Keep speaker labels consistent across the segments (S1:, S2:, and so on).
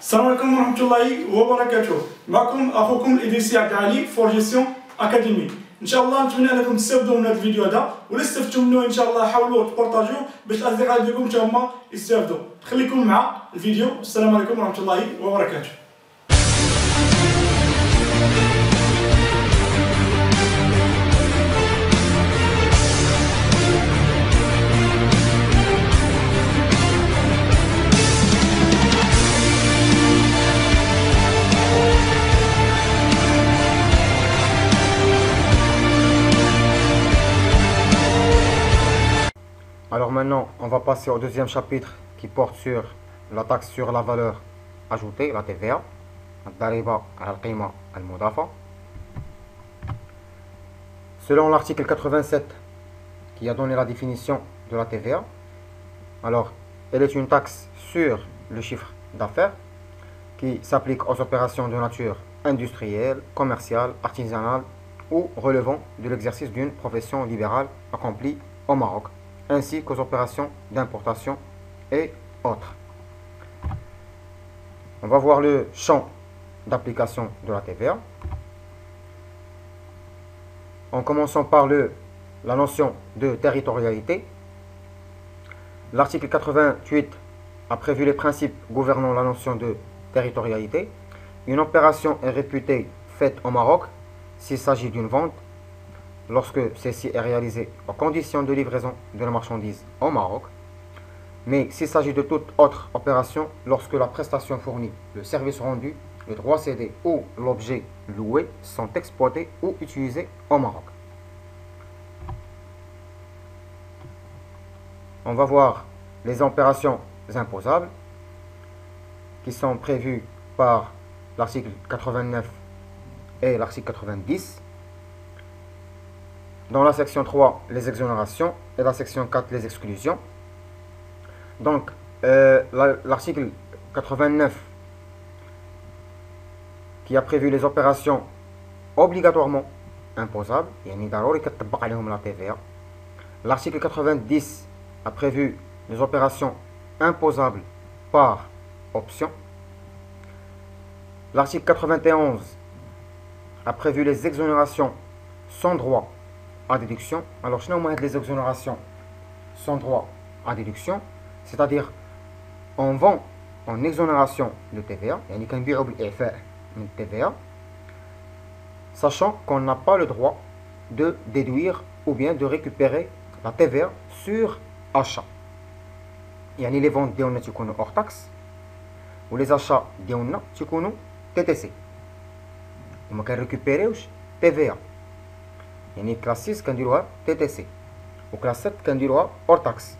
S1: السلام عليكم ورحمة الله وبركاته. معكم أخوكم إدريس عبد العالي فور جيستيون أكاديمي. إن شاء الله نتمنى أنكم تستافدوا من هذا الفيديو هذا، ولا استفدتوا منه إن شاء الله حاولوا تبارطاجيوه باش الأصدقاء ديالكم حتى هما يستافدوا. خليكم مع الفيديو. السلام عليكم ورحمة الله وبركاته.
S2: Alors maintenant, on va passer au deuxième chapitre qui porte sur la taxe sur la valeur ajoutée, la TVA, الضريبة على القيمة المضافة. Selon l'article 87 qui a donné la définition de la TVA, alors elle est une taxe sur le chiffre d'affaires qui s'applique aux opérations de nature industrielle, commerciale, artisanale ou relevant de l'exercice d'une profession libérale accomplie au Maroc, ainsi qu'aux opérations d'importation et autres. On va voir le champ d'application de la TVA. En commençant par la notion de territorialité. L'article 88 a prévu les principes gouvernant la notion de territorialité. Une opération est réputée faite au Maroc s'il s'agit d'une vente, lorsque celle-ci est réalisée aux conditions de livraison de la marchandise au Maroc, mais s'il s'agit de toute autre opération, lorsque la prestation fournie, le service rendu, le droit cédé ou l'objet loué sont exploités ou utilisés au Maroc. On va voir les opérations imposables qui sont prévues par l'article 89 et l'article 90. Dans la section 3, les exonérations et la section 4, les exclusions. Donc, l'article 89 qui a prévu les opérations obligatoirement imposables, la TVA. L'article 90 a prévu les opérations imposables par option. L'article 91 a prévu les exonérations sans droit à déduction. Alors, je vais les exonérations sans droit à déduction, c'est-à-dire on vend en exonération de TVA, sachant qu'on n'a pas le droit de déduire ou bien de récupérer la TVA sur achat. Les ventes ديالنا تيكونوا hors taxe ou les achats ديالنا تيكونوا TTC وما كنريكوبيريوش TVA. Classe 6 كنديروها TTC ou classe 7 كنديروها hors taxe.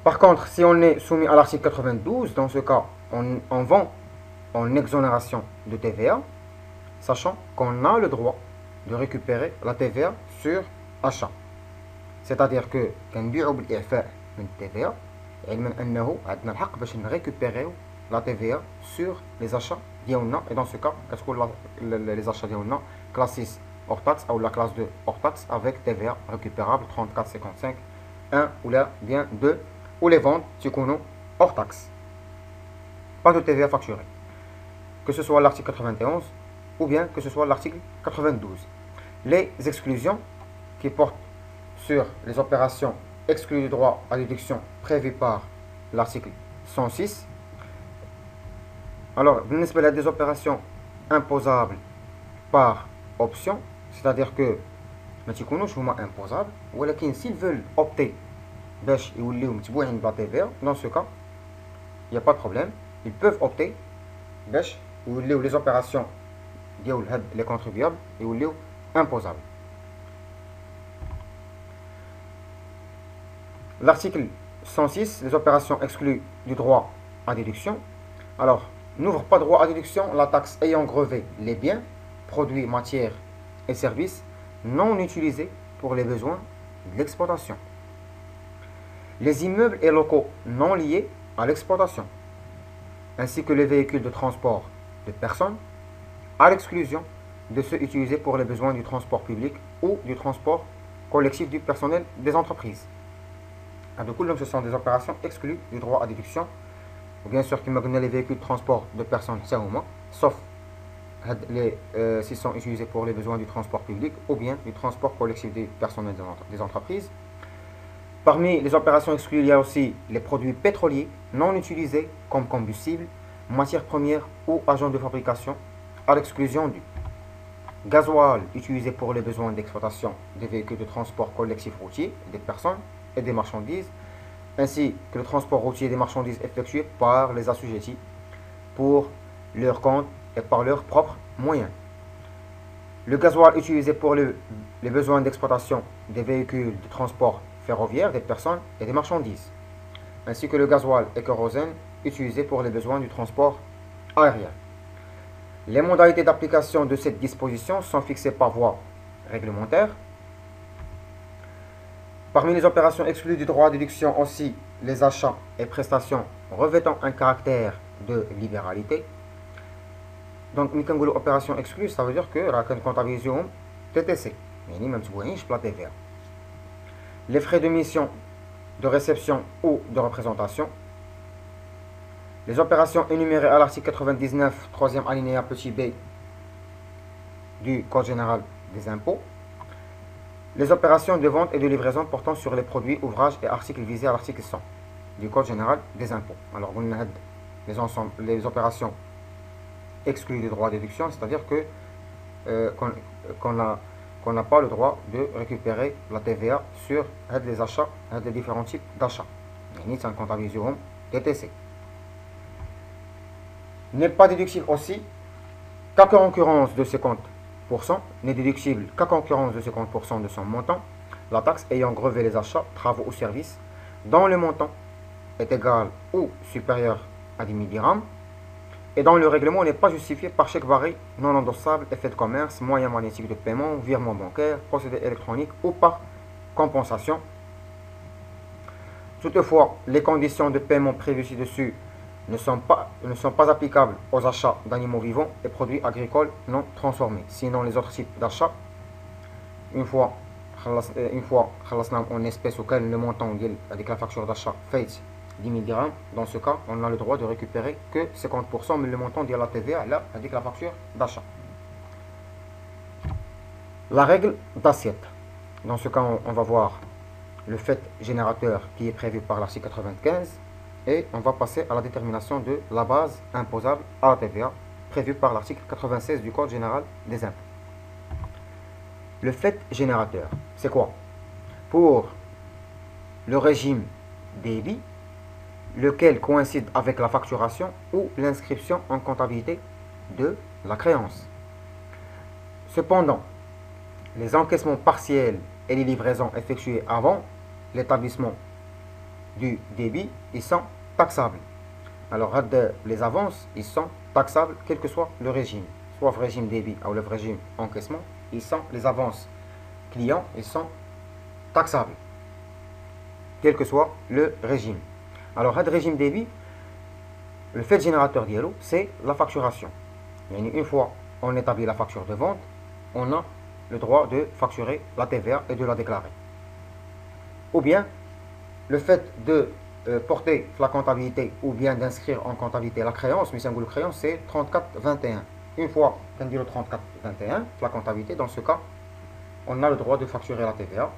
S2: Par contre, si on est soumis à l'article 92, dans ce cas, on vend en exonération de TVA, sachant qu'on a le droit de récupérer la TVA sur achat. C'est-à-dire que كنبيعوا بالإعفاء من الTVA علما أنه عندنا الحق باش نريكوبيريو la TVA sur les achats ديالنا, et dans ce cas كتكون les achats ديالنا classe 6 hors taxe ou la classe 2 hors taxe avec TVA récupérable 34,55 1 ou là bien 2, ou les ventes تيكونوا hors taxe. Pas de TVA facturée, que ce soit l'article 91 ou bien que ce soit l'article 92. Les exclusions qui portent sur les opérations exclues du droit à déduction prévues par l'article 106. Alors, بالنسبة des opérations imposables par option, c'est-à-dire que ما تيكونوش هما imposables, ولكن s'ils veulent opter باش يوليو متبوعين بلا TVA, dans ce cas il n'y a pas de problème, ils peuvent opter باش يوليو les opérations ديال هاد les contribuables يوليو imposables. L'article 106, les opérations exclues du droit à déduction. Alors, n'ouvre pas droit à déduction la taxe ayant grevé les biens, produits, matières et services non utilisés pour les besoins de l'exploitation. Les immeubles et locaux non liés à l'exploitation, ainsi que les véhicules de transport de personnes, à l'exclusion de ceux utilisés pour les besoins du transport public ou du transport collectif du personnel des entreprises. Ce sont des opérations exclues du droit à déduction وبيان سور كما قلنا les véhicules de transport de personnes ça هما sauf s'ils sont utilisés pour les besoins du transport public ou bien du transport collectif des personnes et des entreprises. Parmi les opérations exclues, il y a aussi les produits pétroliers non utilisés comme combustible, matière première ou agent de fabrication, à l'exclusion du gasoil utilisé pour les besoins d'exploitation des véhicules de transport collectif routier, des personnes et des marchandises, ainsi que le transport routier des marchandises effectué par les assujettis pour leur compte et par leurs propres moyens. Le gasoil utilisé pour les besoins d'exploitation des véhicules de transport ferroviaire des personnes et des marchandises, ainsi que le gasoil et kérosène utilisé pour les besoins du transport aérien. Les modalités d'application de cette disposition sont fixées par voie réglementaire. Parmi les opérations exclues du droit à déduction aussi les achats et prestations revêtant un caractère de libéralité. Donc, quand on dit opération exclue, ça veut dire que la comptabilisation TTC, même la TVA. Les frais de mission, de réception ou de représentation. Les opérations énumérées à l'article 99, 3e alinéa petit b du Code général des impôts. Les opérations de vente et de livraison portant sur les produits, ouvrages et articles visés à l'article 100 du Code général des impôts. Alors, on a les opérations exclues du droit à déduction, c'est-à-dire que qu'on n'a pas le droit de récupérer la TVA sur les achats, les différents types d'achats. C'est un comptabilisation TTC. N'est pas déductible aussi qu'à concurrence de 50%, n'est déductible qu'à concurrence de 50% de son montant, la taxe ayant grevé les achats, travaux ou services dont le montant est égal ou supérieur à 10 000 dirhams, et dont le règlement n'est pas justifié par chèque barré, non endossable, effet de commerce, moyen magnétique de paiement, virement bancaire, procédé électronique ou par compensation. Toutefois, les conditions de paiement prévues ci-dessus ne sont pas applicables aux achats d'animaux vivants et produits agricoles non transformés. Sinon, les autres types d'achats, une fois en espèces auquel le montant avec la facture d'achat fait 10 000 dirhams, dans ce cas, on a le droit de récupérer que 50%, mais le montant de la TVA là avec la facture d'achat. La règle d'assiette. Dans ce cas, on va voir le fait générateur qui est prévu par l'article 95 et on va passer à la détermination de la base imposable à la TVA prévue par l'article 96 du Code général des impôts. Le fait générateur, c'est quoi? Pour le régime débit, lequel coïncide avec la facturation ou l'inscription en comptabilité de la créance. Cependant, les encaissements partiels et les livraisons effectuées avant l'établissement du débit, ils sont taxables. Alors, les avances, ils sont taxables quel que soit le régime. Soit le régime débit ou le régime encaissement, les avances clients, ils sont taxables. Quel que soit le régime. Alors, le régime débit, le fait générateur d'ILO, c'est la facturation. Une fois on établit la facture de vente, on a le droit de facturer la TVA et de la déclarer. Ou bien, le fait de porter la comptabilité ou bien d'inscrire en comptabilité la créance, mais si on dit créance, c'est 34-21. Une fois qu'on dit le 34-21, la comptabilité, dans ce cas, on a le droit de facturer la TVA,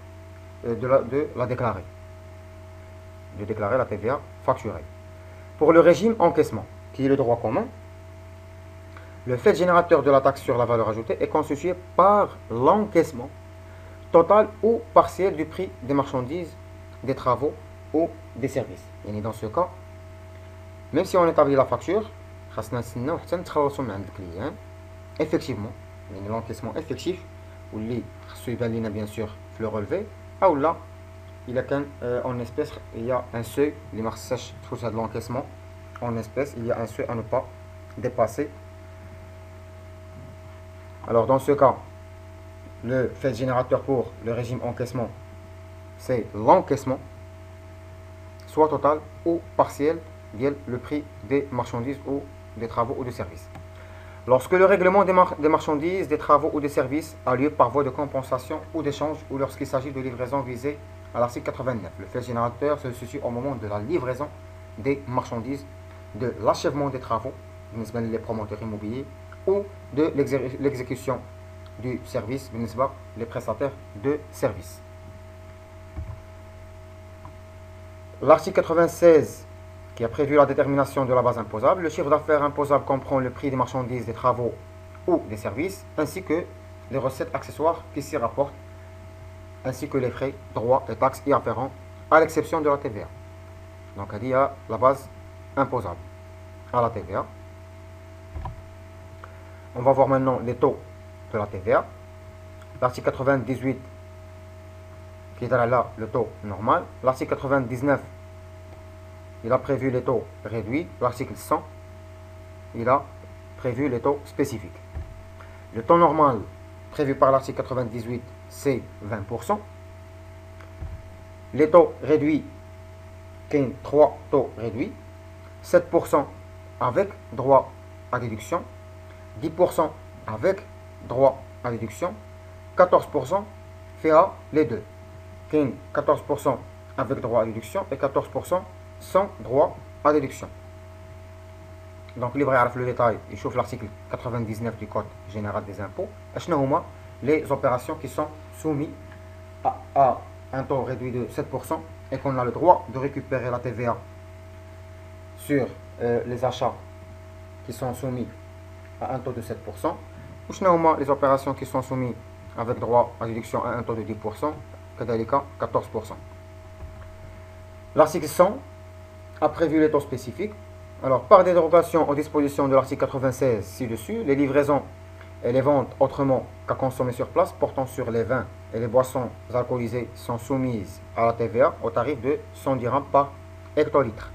S2: de la déclarer. De déclarer la TVA facturée. Pour le régime encaissement, qui est le droit commun, le fait générateur de la taxe sur la valeur ajoutée est constitué par l'encaissement total ou partiel du prix des marchandises, des travaux ou des services. Et dans ce cas, même si on établit la facture, effectivement, l'encaissement effectif, ou bien sûr le relevé, ou là, il y a en espèces, il y a un seuil, les marques sèches, de l'encaissement en espèces, il y a un seuil à ne pas dépasser. Alors dans ce cas, le fait générateur pour le régime encaissement, c'est l'encaissement, soit total ou partiel, via le prix des marchandises ou des travaux ou des services. Lorsque le règlement des marchandises, des travaux ou des services a lieu par voie de compensation ou d'échange, ou lorsqu'il s'agit de livraison visée à l'article 89, le fait générateur se situe au moment de la livraison des marchandises de l'achèvement des travaux, les promoteurs immobiliers, ou de l'exécution du service, les prestataires de services. L'article 96 qui a prévu la détermination de la base imposable, le chiffre d'affaires imposable comprend le prix des marchandises, des travaux ou des services, ainsi que les recettes accessoires qui s'y rapportent, ainsi que les frais, droits et taxes y afférents, à l'exception de la TVA. Donc il y a la base imposable à la TVA. On va voir maintenant les taux de la TVA. L'article 98 qui est là le taux normal. L'article 99, il a prévu les taux réduits. L'article 100, il a prévu les taux spécifiques. Le taux normal prévu par l'article 98, c'est 20%. Les taux réduits, il y a 3 taux réduits. 7% avec droit à déduction. 10% avec droit à déduction. 14% fait à les deux. 14% avec droit à déduction et 14% sans droit à déduction. Donc, le détail, il chauffe l'article 99 du Code général des impôts. Les opérations qui sont soumises à un taux réduit de 7% et qu'on a le droit de récupérer la TVA sur les achats qui sont soumis à un taux de 7%. Ou les opérations qui sont soumises avec droit à déduction à un taux de 10%. 14%. L'article 100 a prévu les taux spécifiques. Alors, par des dérogations aux dispositions de l'article 96 ci-dessus, les livraisons et les ventes autrement qu'à consommer sur place portant sur les vins et les boissons alcoolisées sont soumises à la TVA au tarif de 100 dirhams par hectolitre.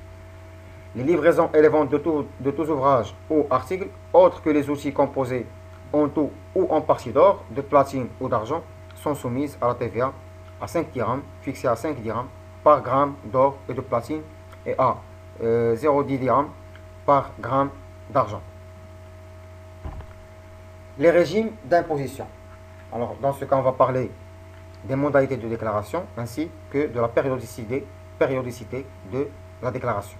S2: Les livraisons et les ventes de tous ouvrages ou articles autres que les outils composés en tout ou en partie d'or, de platine ou d'argent sont soumises à la TVA à 5 dirhams, fixé à 5 dirhams par gramme d'or et de platine et à 0,10 dirhams par gramme d'argent. Les régimes d'imposition. Alors, dans ce cas, on va parler des modalités de déclaration ainsi que de la périodicité de la déclaration.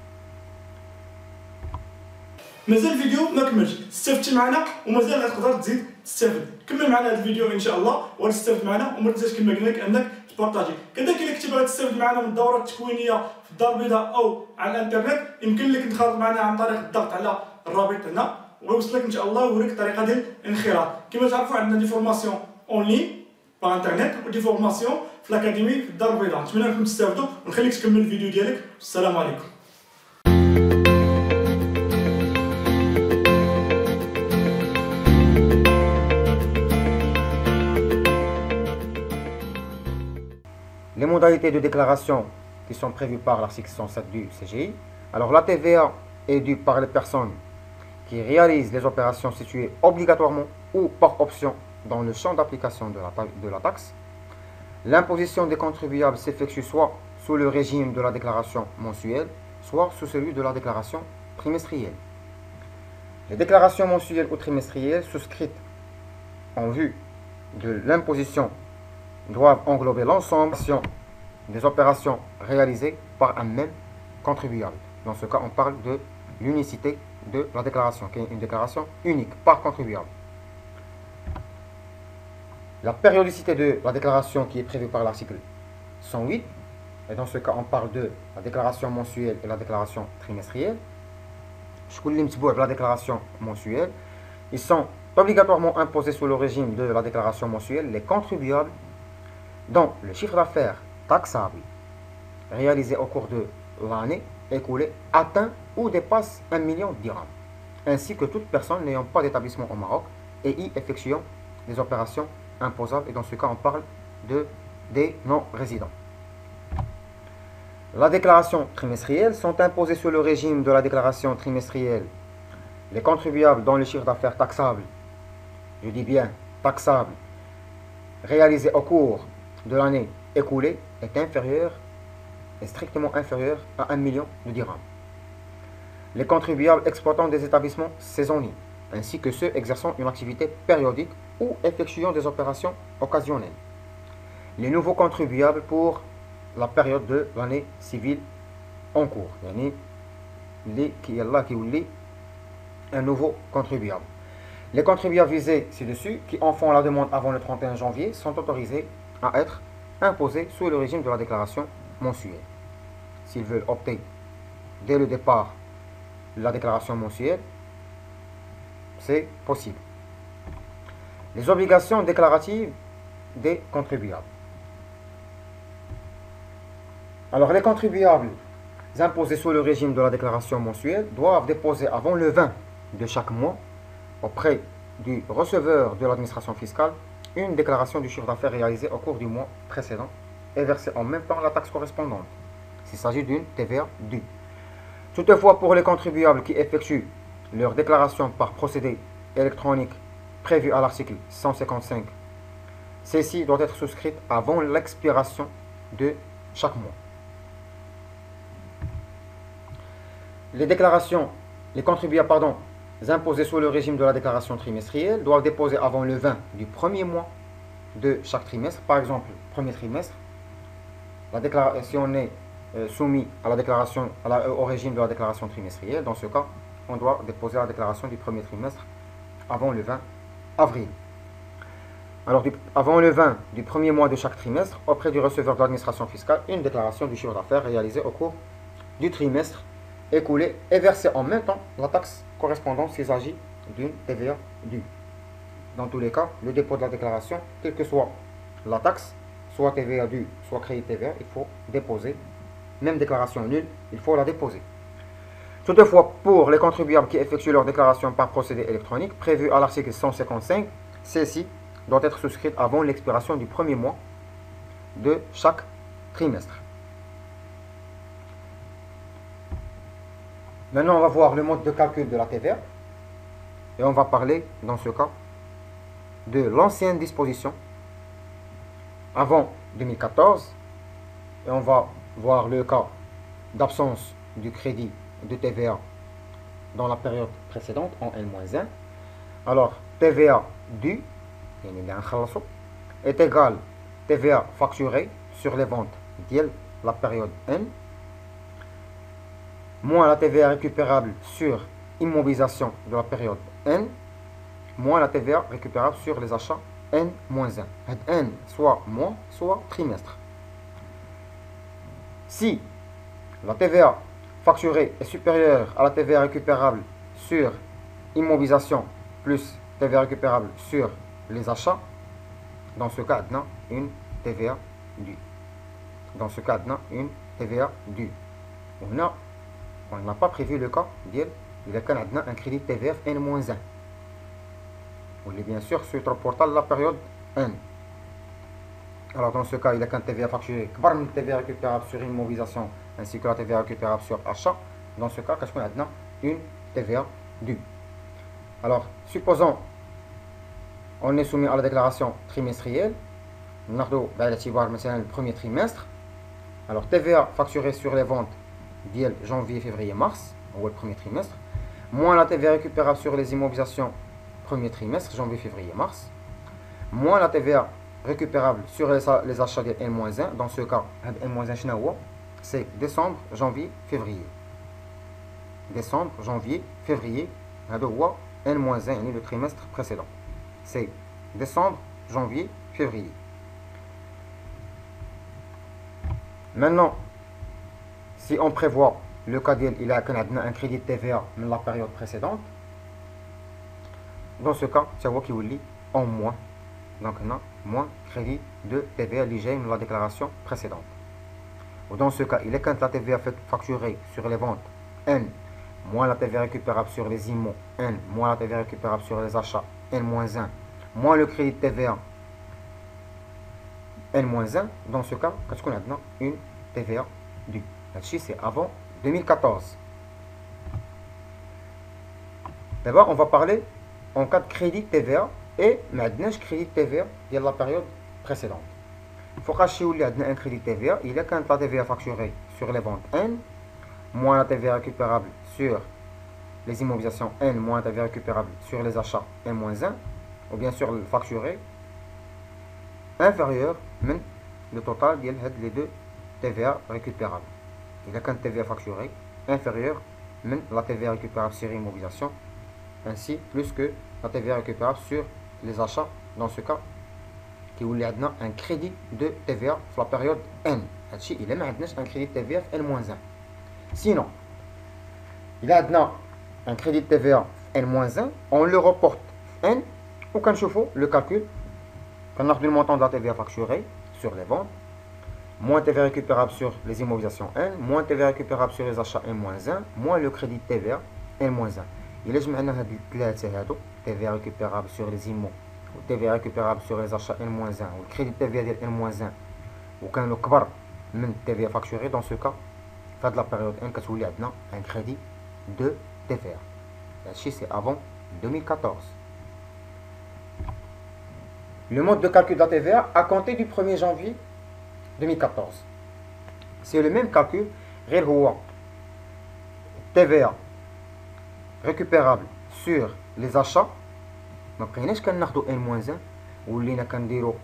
S1: مازال الفيديو ما كملش، استفدتي معنا ومازال غتقدر تزيد تستافد. كمل معنا هذا الفيديو ان شاء الله وتستافد معنا، وما تنساش كما قلنا لك انك تبارطاجي. كذلك الا كنتي باغي تستافد معنا من الدورات التكوينيه في الدار البيضاء او على الانترنت، يمكن لك تنخرط معنا عن طريق الضغط على الرابط هنا ويوصلك ان شاء الله ويوريك الطريقه ديال الانخراط. كما تعرفوا عندنا دي فورماسيون اون لين باغ انترنت ودي فورماسيون في الاكاديمي في الدار البيضاء. نتمنى انكم تستافدوا ونخليك تكمل الفيديو ديالك. السلام عليكم.
S2: Les modalités de déclaration qui sont prévues par l'article 107 du CGI. Alors, la TVA est due par les personnes qui réalisent les opérations situées obligatoirement ou par option dans le champ d'application de la taxe. L'imposition des contribuables s'effectue soit sous le régime de la déclaration mensuelle, soit sous celui de la déclaration trimestrielle. Les déclarations mensuelles ou trimestrielles souscrites en vue de l'imposition doivent englober l'ensemble des opérations réalisées par un même contribuable. Dans ce cas, on parle de l'unicité de la déclaration, qui est une déclaration unique par contribuable. La périodicité de la déclaration qui est prévue par l'article 108, et dans ce cas, on parle de la déclaration mensuelle et la déclaration trimestrielle. La déclaration mensuelle, ils sont obligatoirement imposés sous le régime de la déclaration mensuelle les contribuables dont le chiffre d'affaires taxable réalisé au cours de l'année écoulée atteint ou dépasse 1 million de dirhams, ainsi que toute personne n'ayant pas d'établissement au Maroc et y effectuant des opérations imposables, et dans ce cas on parle des non-résidents. La déclaration trimestrielle sont imposées sous le régime de la déclaration trimestrielle les contribuables dont le chiffre d'affaires taxable, je dis bien taxable, réalisé au cours de l'année écoulée est strictement inférieur à 1 million de dirhams. Les contribuables exploitant des établissements saisonniers, ainsi que ceux exerçant une activité périodique ou effectuant des opérations occasionnelles. Les nouveaux contribuables pour la période de l'année civile en cours, qui est là, qui est un nouveau contribuable. Les contribuables visés ci-dessus, qui en font la demande avant le 31 janvier, sont autorisés à être imposés sous le régime de la déclaration mensuelle. S'ils veulent opter dès le départ de la déclaration mensuelle, c'est possible. Les obligations déclaratives des contribuables. Alors, les contribuables imposés sous le régime de la déclaration mensuelle doivent déposer avant le 20 de chaque mois auprès du receveur de l'administration fiscale une déclaration du chiffre d'affaires réalisé au cours du mois précédent et verser en même temps la taxe correspondante, s'il s'agit d'une TVA due. Toutefois, pour les contribuables qui effectuent leur déclaration par procédé électronique prévu à l'article 155, celle-ci doit être souscrite avant l'expiration de chaque mois. Les contribuables imposés sous le régime de la déclaration trimestrielle doivent déposer avant le 20 du premier mois de chaque trimestre. Par exemple, premier trimestre, si on est soumis à la déclaration, au régime de la déclaration trimestrielle, dans ce cas, on doit déposer la déclaration du premier trimestre avant le 20 avril. Alors, avant le 20 du premier mois de chaque trimestre, auprès du receveur de l'administration fiscale, une déclaration du chiffre d'affaires réalisée au cours du trimestre écoulé et verser en même temps la taxe correspondante s'il s'agit d'une TVA due. Dans tous les cas, le dépôt de la déclaration, quelle que soit la taxe, soit TVA due, soit crédit TVA, il faut déposer. Même déclaration nulle, il faut la déposer. Toutefois, pour les contribuables qui effectuent leur déclaration par procédé électronique, prévu à l'article 155, celle-ci doit être souscrite avant l'expiration du premier mois de chaque trimestre. Maintenant, on va voir le mode de calcul de la TVA. Et on va parler, dans ce cas, de l'ancienne disposition avant 2014. Et on va voir le cas d'absence du crédit de TVA dans la période précédente, en N-1. Alors, TVA due est égal TVA facturée sur les ventes de la période N, moins la TVA récupérable sur immobilisation de la période N, moins la TVA récupérable sur les achats N-1. N soit mois, soit trimestre. Si la TVA facturée est supérieure à la TVA récupérable sur immobilisation plus TVA récupérable sur les achats, dans ce cas, on a une TVA due. Dans ce cas, on a une TVA due. On n'a pas prévu le cas d'il y a un crédit TVF N-1. On est bien sûr sur le portal de la période N. Alors dans ce cas, il y a qu'un TVA facturé, une TVA récupérable sur immobilisation ainsi que la TVA récupérable sur achat. Dans ce cas, qu'est-ce qu'on a maintenant? Une TVA due. Alors, supposons on est soumis à la déclaration trimestrielle. On a le premier trimestre. Alors, TVA facturée sur les ventes d'il janvier, février, mars, ou le premier trimestre, moins la TVA récupérable sur les immobilisations premier trimestre, janvier, février, mars, moins la TVA récupérable sur les achats de N-1, dans ce cas, N-1 c'est décembre, janvier, février. Décembre, janvier, février, N-1, le trimestre précédent. C'est décembre, janvier, février. Maintenant, si on prévoit le cas d'il y a un crédit de TVA dans la période précédente, dans ce cas, c'est vous qui vous lit en moins. Donc, on a moins crédit de TVA lié dans la déclaration précédente. Ou dans ce cas, il est quand la TVA facturée sur les ventes N, moins la TVA récupérable sur les immos N, moins la TVA récupérable sur les achats N-1, moins le crédit de TVA N-1. Dans ce cas, qu'est-ce qu'on a maintenant? Une TVA due. Là-dessus, c'est avant 2014. D'abord, on va parler en cas de crédit TVA et maintenant crédit TVA de la période précédente. Il faut qu'il y ait un crédit TVA. Il y a quand la TVA facturée sur les ventes N, moins la TVA récupérable sur les immobilisations N, moins la TVA récupérable sur les achats N-1, ou bien sûr le facturé inférieur même le total des deux TVA récupérables. Il y a qu'un TVA facturé inférieur la TVA récupérable sur immobilisation, ainsi plus que la TVA récupérable sur les achats, dans ce cas, qui où il y a un crédit de TVA sur la période N. Il y a un crédit de TVA N-1. Sinon, il y a un crédit de TVA N-1, on le reporte N, ou quand je fais le calcul, quand on a le montant de la TVA facturée sur les ventes, moins TVA récupérable sur les immobilisations N, moins TVA récupérable sur les achats N-1, moins le crédit de TVA N-1. Il est جمعنا هاد الثلاثة هادو TVA récupérable sur les immo و TVA récupérable sur les achats N-1 و الكريدي TVA ديال N-1 وكانوا كبر من TVA facturée. Dans ce cas, في la période N كتولي عندنا un crédit de TVA. هادشي c'est avant 2014. Le mode de calcul de la TVA à compter du 1er janvier 2014. C'est le même calcul, غير هو TVA récupérable sur les achats. ما بقيناش كناخدو N-1 ولينا كنديرو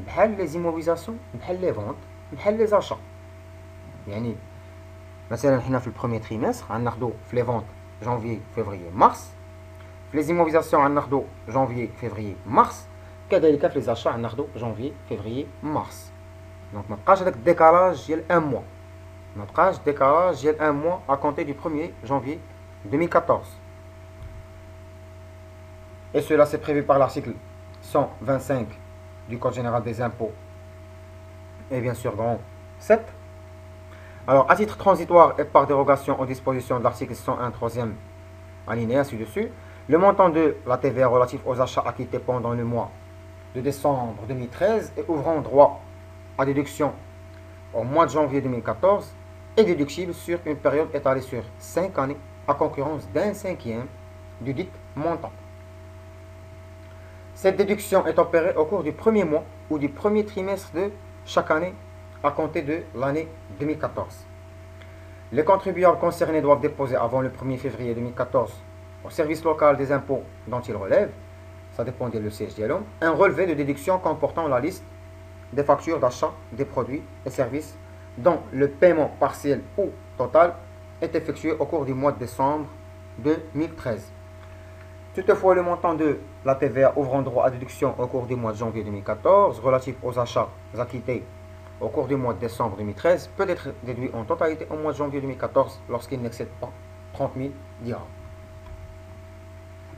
S2: بحال لي زيموبيزاسيون بحال لي فونت بحال لي زاشا. يعني مثلا حنا في البروميير تريمستر غناخدو في لي فونت جانفي فيفريي مارس، في لي زيموبيزاسيون غناخدو جانفي فيفريي مارس، كذلك في لي زاشا غناخدو جانفي فيفريي مارس. دونك ما بقاش هذاك الديكالاج ديال ان موا، ما بقاش ديكالاج ديال ان موا à compter du 1er janvier 2014. Et cela c'est prévu par l'article 125 du Code général des impôts et bien sûr grand 7. Alors à titre transitoire et par dérogation aux dispositions de l'article 101 3e alinéa ci-dessus, le montant de la TVA relatif aux achats acquittés pendant le mois de décembre 2013 et ouvrant droit à déduction au mois de janvier 2014 est déductible sur une période étalée sur 5 années à concurrence d'un cinquième du dit montant. Cette déduction est opérée au cours du premier mois ou du premier trimestre de chaque année à compter de l'année 2014. Les contribuables concernés doivent déposer avant le 1er février 2014 au service local des impôts dont ils relèvent, ça dépend de siège de l'homme, un relevé de déduction comportant la liste des factures d'achat des produits et services dont le paiement partiel ou total est effectué au cours du mois de décembre 2013. Toutefois, le montant de la TVA ouvrant droit à déduction au cours du mois de janvier 2014 relatif aux achats acquittés au cours du mois de décembre 2013 peut être déduit en totalité au mois de janvier 2014 lorsqu'il n'excède pas 30 000 dirhams.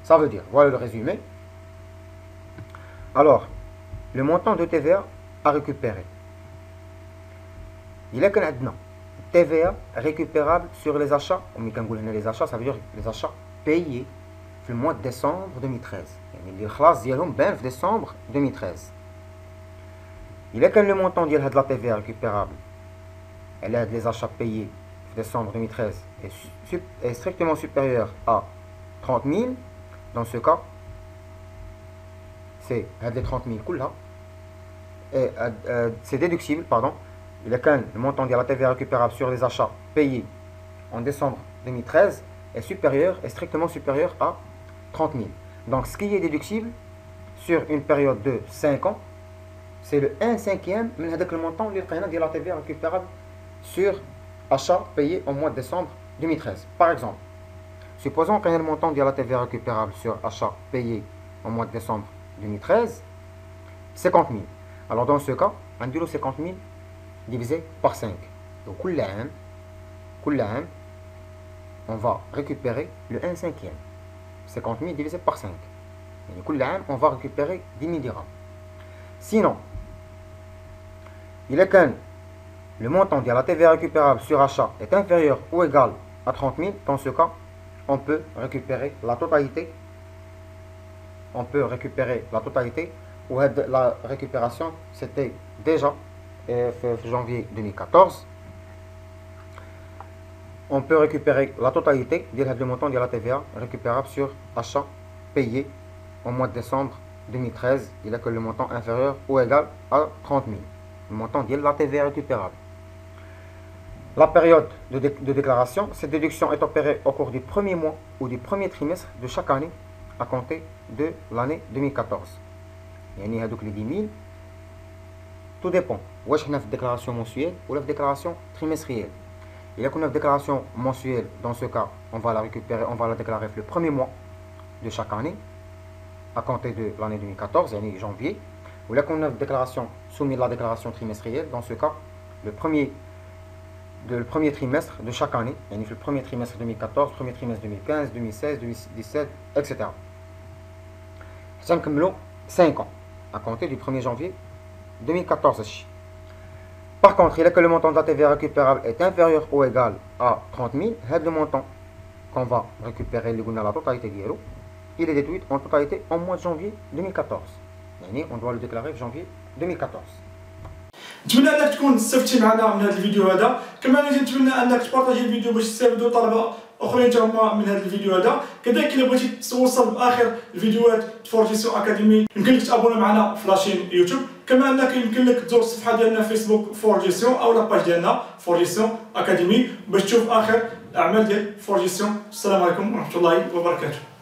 S2: Ça veut dire, voilà le résumé. Alors, le montant de TVA à récupérer. Il est qu'un TVA récupérable sur les achats. Les achats, ça veut dire les achats payés في le mois de décembre 2013. يعني اللي خلاص ديالهم بان في décembre 2013. إلا كان le montant ديال هاد la TVA récupérable على هاد les achats payés في décembre 2013 est strictement supérieur à 30 000, dans ce cas c'est هاد les 30 000 كلها et c'est déductible, pardon. إلا كان le montant ديال la TVA récupérable sur les achats payés en décembre 2013 est supérieur, est strictement supérieur à 30 000. Donc ce qui est déductible sur une période de 5 ans, c'est le 1/5 de le montant de la TVA récupérable sur achat payé au mois de décembre 2013. Par exemple, supposons qu'il y a le montant de la TVA récupérable sur achat payé au mois de décembre 2013, 50 000. Alors dans ce cas, on dit 50 000 divisé par 5. Donc, on va récupérer le 1/5. 50 000 divisé par 5. Et on va récupérer 10 000 dirhams. Sinon, il est que le montant de la TVA récupérable sur achat est inférieur ou égal à 30 000. Dans ce cas, on peut récupérer la totalité. Ou la récupération, c'était déjà janvier 2014. On peut récupérer la totalité du montant de la TVA récupérable sur achat payé au mois de décembre 2013. Il a que le montant inférieur ou égal à 30 000. Le montant de la TVA récupérable. La période de déclaration, cette déduction est opérée au cours du premier mois ou du premier trimestre de chaque année à compter de l'année 2014. يعني هذوك les 10 000, tout dépend. واش حنا في الديكلاراسيون mensuelle ou la déclaration trimestrielle. Il y a une déclaration mensuelle. Dans ce cas, on va la récupérer, on va la déclarer le premier mois de chaque année, à compter de l'année 2014, l'année janvier. Il y a une déclaration soumise à la déclaration trimestrielle. Dans ce cas, le premier trimestre de chaque année, le premier trimestre 2014, premier trimestre 2015, 2016, 2017, etc. 5 ans, à compter du 1er janvier 2014. Par contre, il est que le montant de la TVA récupérable est inférieur ou égal à 30 000, le montant qu'on va récupérer la totalité d'Yellow, il est déduit en totalité en mois de janvier 2014. On doit le déclarer en janvier 2014.
S1: نتمنى انك تكون استفدتي معنا من هذا الفيديو هذا، كما نتمنى انك تبارطاجي الفيديو باش تستافدوا طلبه اخرين تما من هذا الفيديو هذا. كذلك الا بغيتي توصل باخر الفيديوهات فورجيسيون اكاديمي يمكن لك تابونا معنا في لاشين يوتيوب، كما انك يمكن لك تزور الصفحه ديالنا فيسبوك فورجيسيون او لاباج ديالنا فورجيسيون اكاديمي باش تشوف اخر الاعمال ديال فورجيسيون. السلام عليكم ورحمه الله وبركاته.